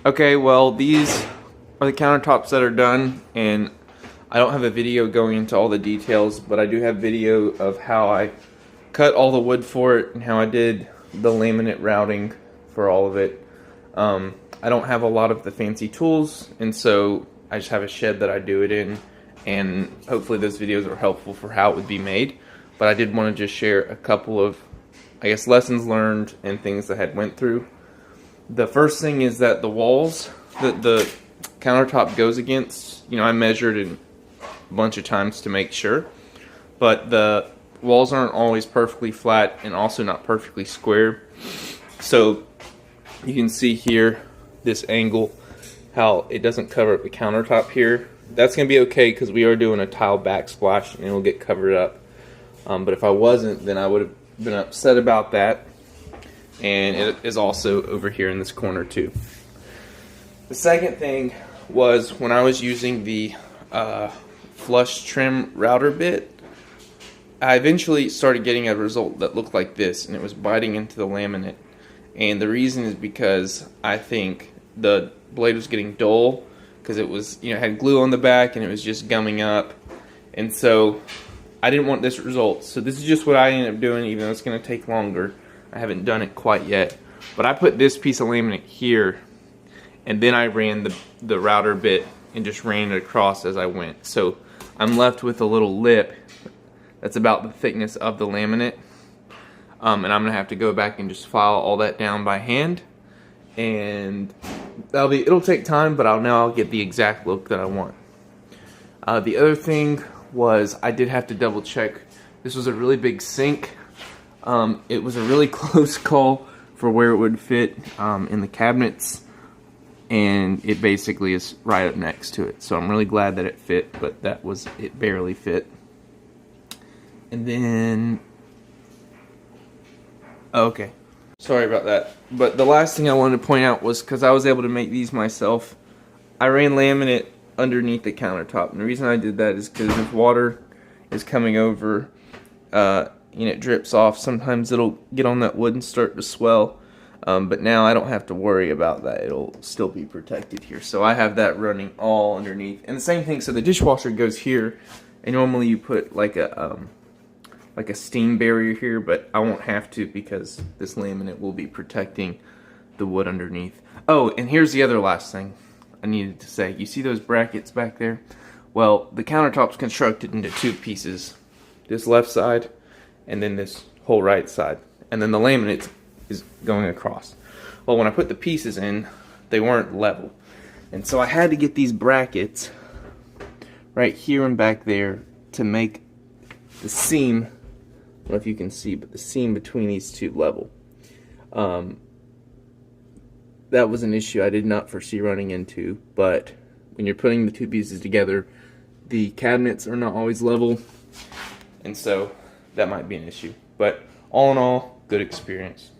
Okay, well, these are the countertops that are done, and I don't have a video going into all the details, but I do have video of how I cut all the wood for it and how I did the laminate routing for all of it. I don't have a lot of the fancy tools, and so I just have a shed that I do it in, and hopefully those videos are helpful for how it would be made. But I did want to just share a couple of, I guess, lessons learned and things that I had went through. The first thing is that the walls that the countertop goes against, you know, I measured it a bunch of times to make sure, but the walls aren't always perfectly flat and also not perfectly square. So you can see here this angle, how it doesn't cover up the countertop here. That's going to be okay because we are doing a tile backsplash and it'll get covered up. But if I wasn't, then I would have been upset about that. And it is also over here in this corner too. The second thing was when I was using the flush trim router bit, I eventually started getting a result that looked like this, and it was biting into the laminate. And the reason is because I think the blade was getting dull because it was, you know, had glue on the back and it was just gumming up. And so I didn't want this result. So this is just what I ended up doing, even though it's going to take longer. I haven't done it quite yet. But I put this piece of laminate here, and then I ran the router bit and just ran it across as I went. So I'm left with a little lip that's about the thickness of the laminate. And I'm going to have to go back and just file all that down by hand. And it'll take time, but I'll get the exact look that I want. The other thing was I did have to double check. This was a really big sink. It was a really close call for where it would fit in the cabinets, and it basically is right up next to it. So I'm really glad that it fit, but it barely fit. And then, okay, sorry about that. But the last thing I wanted to point out was, because I was able to make these myself, I ran laminate underneath the countertop. And the reason I did that is because if water is coming over, and it drips off, sometimes it'll get on that wood and start to swell. But now I don't have to worry about that. It'll still be protected here. So I have that running all underneath. And the same thing, so the dishwasher goes here, and normally you put like a steam barrier here, but I won't have to because this laminate will be protecting the wood underneath. Oh, and here's the other last thing I needed to say. You see those brackets back there? Well, the countertop's constructed into two pieces. This left side, and then this whole right side. And then the laminate is going across. Well, when I put the pieces in, they weren't level. And so I had to get these brackets right here and back there to make the seam, I don't know if you can see, but the seam between these two level. That was an issue I did not foresee running into, but when you're putting the two pieces together, the cabinets are not always level, and so that might be an issue. But all in all, good experience.